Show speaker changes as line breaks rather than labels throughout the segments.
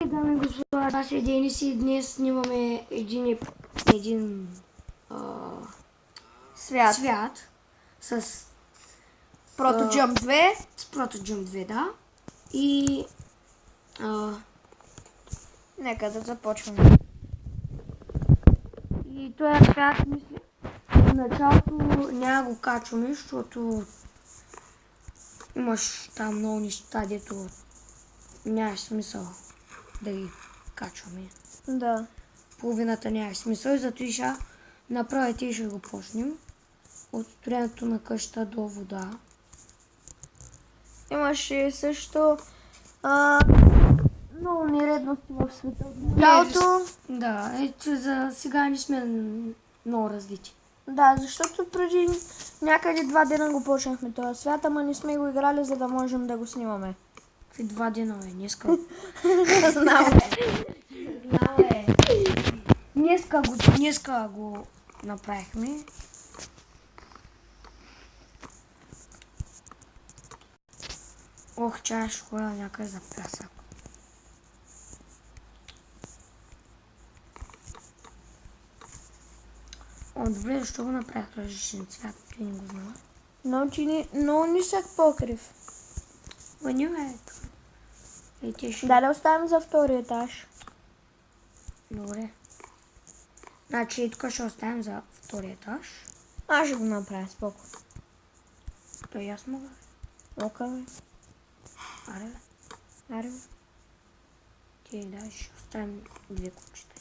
Дами и господа, аз и Денис и днес снимаме един свят с
ProtoJump 2.
с ProtoJump 2, да. И
Нека да започваме.
и този свят, мисля, в началото няма го качваме, защото имаш там много неща, дето нямаш смисъл да ги качваме.
Да.
Половината нямаш смисъл и зато и ще направите и ще го почнем. От строенето на къща до вода.
Имаше също много нередности в света. Началото.
Да, ето за сега не сме много развити.
Да, защото преди някъде 2 дена го почнахме този свят, ама не сме го играли, за да можем да го снимаме.
Какви 2 дена, бе? Днеска.
Знам е.
Днеска го направихме. Ох, чая ще ходя някъде за пясък. О, добре, защо го направих различен цвят? Ти не го знала.
Много нисък покрив.
Ваня ето. И те ще...
Да оставим за втори етаж.
Добре. Значи тук ще оставим за втори етаж.
Аз ще го направя споко.
То и аз мога.
Ока, бе.
Аре, бе.
Аре, бе.
Ти да, ще оставим 2 кучета.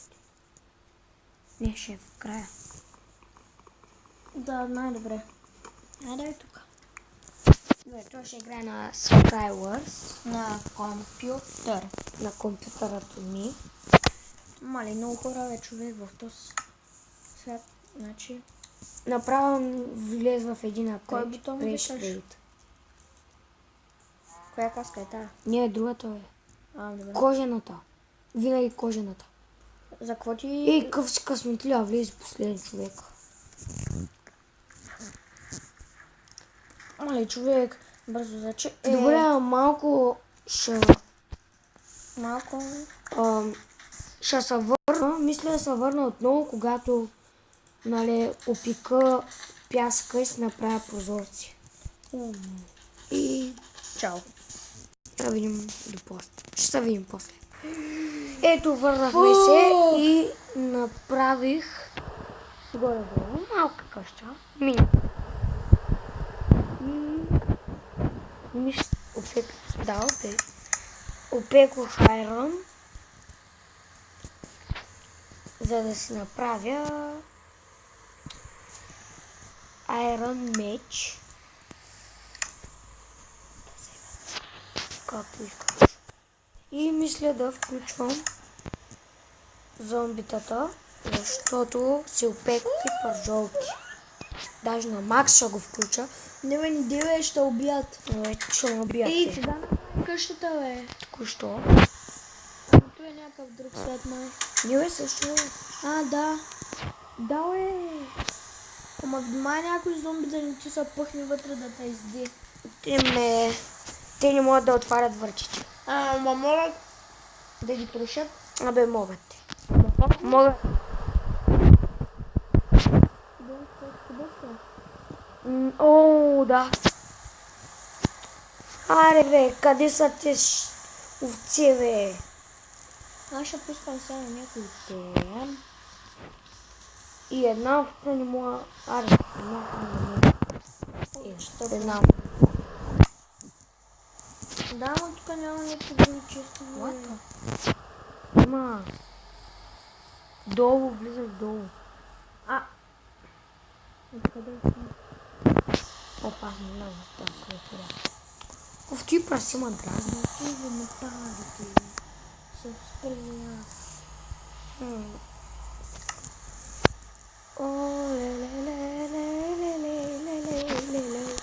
Не, ще е в края.
Да, най-добре. Айде е тук.
Добре, това ще играе на Skywars.
На компютър.
На компютърът ми.
Мали, много хора бе човек в този свят. Значи...
Направо влез в един апдейт.
Кой бутон виждаш? Коя каска е тая?
Не, другата е.
Добре.
Кожената. Винаги кожената.
За какво ти...
Ей, къв си късметля, влезе последен човек.
Мали, човек, бързо заче...
Добре, малко ще...
Малко...
Ще се върна, мисля да се върна отново, когато опика пясъка и се направя прозорци. И
Чао.
да видим до после. Ще се видим после. Ето, върнахме се и направих горе-долу малка къща. Мини. И опекох айрон, за да си направя айрон меч. Както искаш. И мисля да включвам зомбитата, защото си опекох и пържолки. Даже на макс ще го включа.
Не делай, ще убият.
Ще ме убият.
Ей, кога на къщата, бе?
Току-що.
Това е някакъв друг свят, май.
Не бе, също.
Да. Да, бе. Ама внимай някой зомби да не ти се пъхне вътре да те изди.
Те не могат да отварят вратите.
Ама могат да ги трошат.
Абе, могат те. Могат. О, да. Аре, бе, къде са те овце, бе?
Аз ще пускам само някой тем.
И една овца не мога... Аре, една овца не мога.
Да, но тук няма някакво друго често.
Има. Долу, влизаш долу.
Откъде?
Опа, не знам, там където е. Овци праси ма дразни.
Иво металите. Се спрея.
О, ле-ле-ле-ле-ле-ле-ле-ле-ле.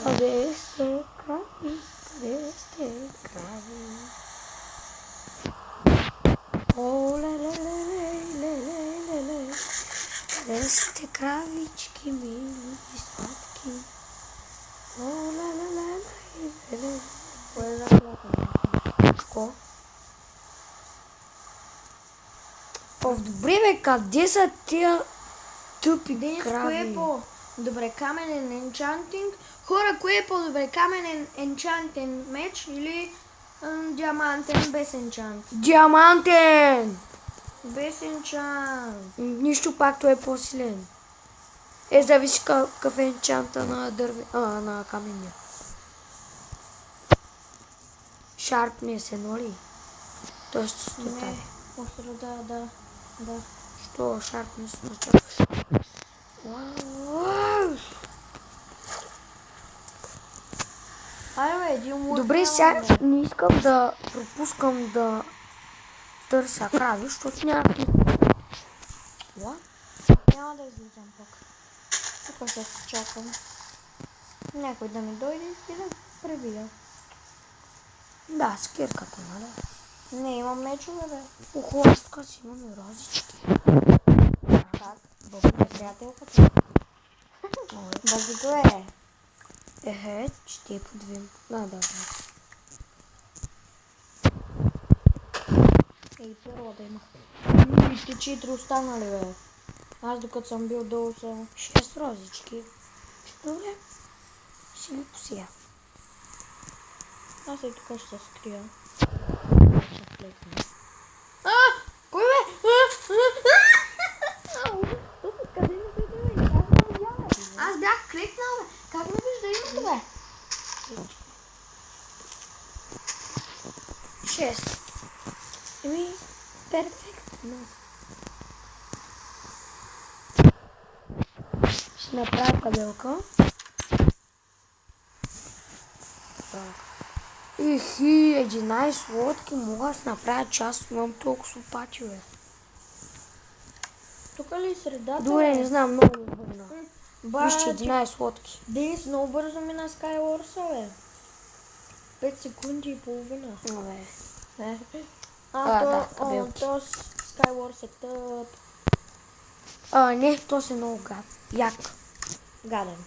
Къде сте крави? Къде сте крави? О, ле-ле-ле-ле-ле-ле-ле. Къде сте кравички, мили и сладки? О, ле-ле-ле-ле-ле-ле.
Кое е за клапа?
Какво? Добре бе, къде са тия тъпи
Денис, кое
крави?
е по-добре? Каменен енчантинг? Хора, кое е по-добре? Каменен енчантен меч или диамантен без енчант?
Диамантен!
Без енчант.
Нищо пак той е по-силен. Зависи какъв е енчанта на на камения. Sharpness е, нали? Тоест стота.
Не, остро, да.
Що Sharpness означава? Уау!
Айде бе, един лук.
Добре, сега не искам да пропускам да търся крави, защото няма смисъл.
Няма да излизам пък. Тук ще се чакам. Някой да ми дойде и да пребия.
Да, с кирката, нали?
Не, имам мечове, бе.
Охо, аз тук си имаме розички.
Как? Добре, приятелката. Базито е.
Ехе, ще я подвим. Да.
Ей, природа имах. Вижте, 4 останали, бе. Аз докато съм бил долу са...
6 розички. Добре. Си ми посия.
Аз и тук ще се скрия. Кой бе? Къде ме видя, бе? Как ме видя, бе? Аз бях кликнал, бе. Как ме вижда името, бе?
6. Перфектно. Ще направя кабелка. Ихи, 11 лодки мога да си направя част, имам толкова пати, бе.
Тук ли е средата?
Добре, не знам, много ме върна. Вижте, 11 лодки.
Денис, много бързо мина Skywars, бе. 5 секунди и половина.
Абе.
Да,
кабелки.
то Skywars е тъп.
Не, то се много як.
Гаден.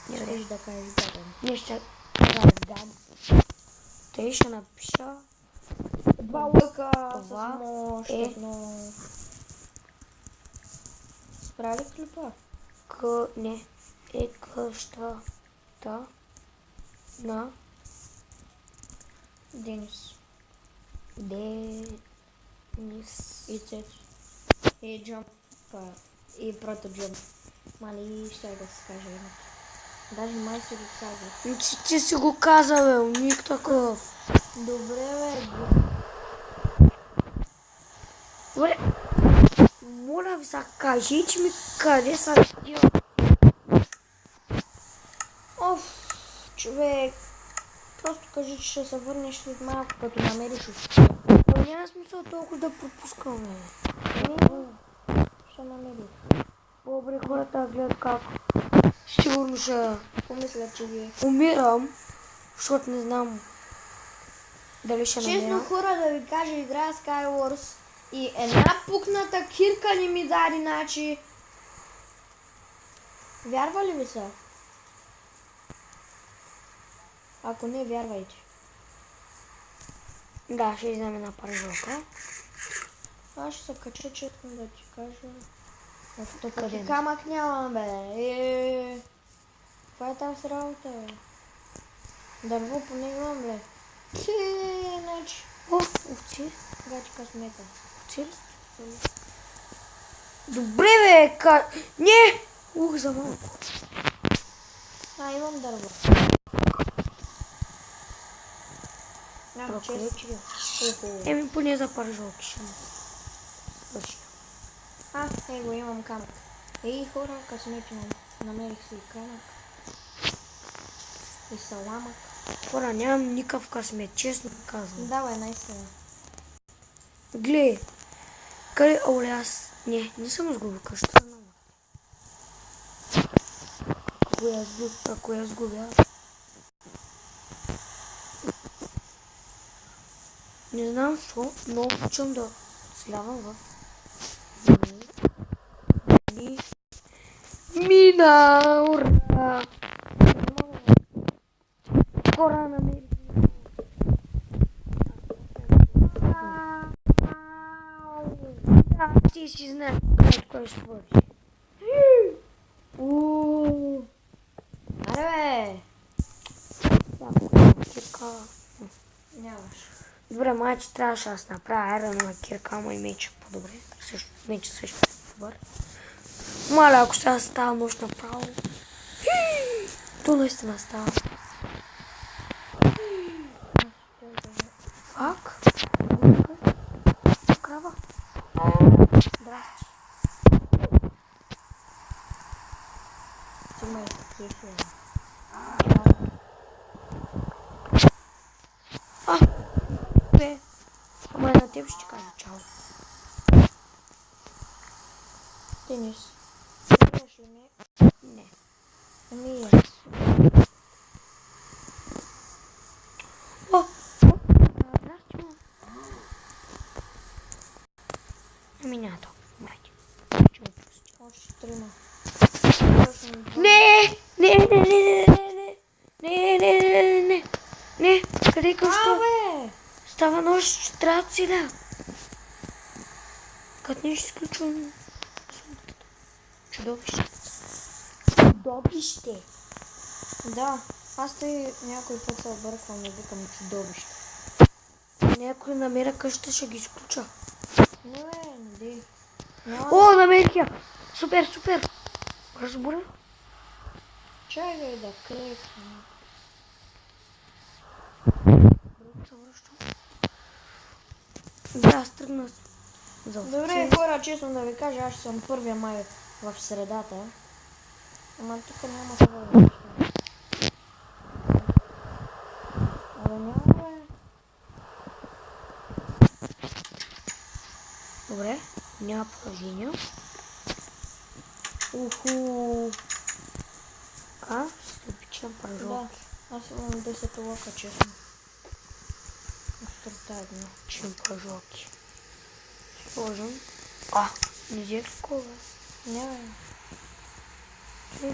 Не,
Щеш да кажеш гаден.
не ще кажа гаден. Тъй ще напиша.
2 лъка
Това
с мощ, едно. Справи клипа?
Не. Къщата на
Денис.
Денис.
И Цец. И Джамп. И Прото Джамп. Мали ще да се каже името. Даже май си го казах.
Ти си го каза, бе, ник такъв.
Добре, бе.
Добре. Моля ви са, кажете ми къде са тия.
Оф, човек. Просто кажи, че ще се върнеш след малко, като намериш успех.
Няма смисъл толкова да пропускаме.
Ще намериш.
Добре, хората гледат как. Сигурно ще
Помисля, че ви е.
умирам, защото не знам дали ще намеря.
Честно, хора, да ви кажа, играя Skywars и една пукната кирка не ми даде, значи... Вярва ли ви са? Ако не, вярвайте.
Да, ще излезем една парижока.
Аз ще се кача, честно да ти кажа.
Тук
Пък
къде
и камък нямам, бе. Каква е тази работа, бе? Дърво поне имам, бе. Значи.
Овци.
Гачи късмета.
Овци ли сте? Добре, бе, Не! За малко.
Имам дърво.
Еми, поне за парижолки ще му свърши.
Его имам камък. Ей, хора, късмети, намерих си и камък. И саламък.
Хора, нямам никакъв късмет, честно казвам.
Давай, наистина.
Глей, къде... Оле, аз... Не съм сгубил къщата. Ако я сгубя... Не знам защо, но обичам да слявам в... Мина! Ура! Хора, намерих. ти си знаеш кой ще свърши.
Аре,
Кирка.
нямаш.
Добре, майче трябваше аз направя айронова кирка, ама и меча по-добре. Меча също е добър. Маля, ако сега става нощ направо. То наистина става. Фак? Крава? Здрасти.
Ти ме изкефи.
Бе. Ама на теб ще кажа чао.
Денис, имаш ли ми?
Не.
Ами аз.
О! Здрасти, мам. Ами няма толкова. Мрати. Ще ме прости.
Още трима.
Не! Не! Къде къща?
Абе!
Става нощ, ще трябва да си да. Като не ще изключвам сумката. Чудовище. Чудовище.
Да, аз тъй някой път се обърквам и викам чудовище.
Някой намеря къща, ще ги изключа.
Не бе, не дей. Няма.
О, намерих я! Супер! Разбора?
Чакай да кликна.
Се връщам. Да, аз тръгна за овце.
Добре, хора, честно да ви кажа, аз ще съм 1 май в средата. Ама тук няма това неща. Абе няма бе.
Добре, няма положение. Уху. Ще печем
Да,
пържолки.
аз имам 10 лъка, честно. Острата една.
Печем пържолки. Сложим. Не взех такова.
Не бе.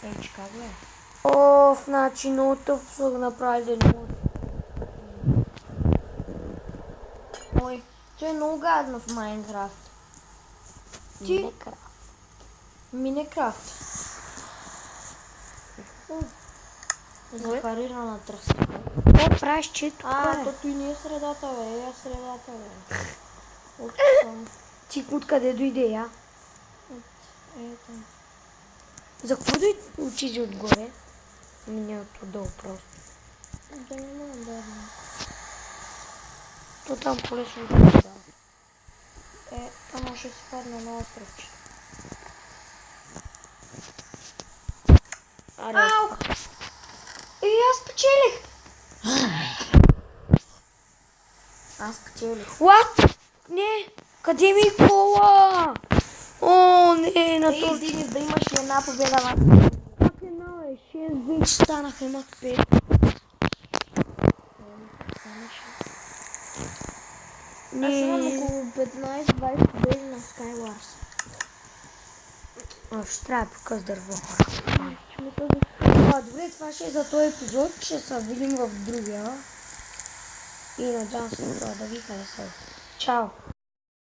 Ей, че как бе?
Значи много тъп са го направили да не мога.
Ой, това е много гадно в Майнкрафт. Ти? Минекрафт. Запарирана тръска.
Какво правиш, че това е?
Тото и не е средата, бе. Е средата, бе. Съм.
Ти откъде дойде, я?
Ето.
За какво да учиш отгоре? Миналото долу просто.
Да не мога да дам.
То там полесно да дава.
Ама ще си падна на островче.
Аре.
Ау! И аз печелих! Аз печелих.
What? Не! Къде ми е кола? О, не, на
Ей,
този.
Денис, да имаш и една победа, ма.
Как една е? 6 вече станаха, имах 5.
Аз имам около 15-20 победи на Skywars.
Ще трябва да показ дърво, хора. Добре, това ще е за този епизод. Ще се видим в другия. И надявам се да ви хареса. Чао!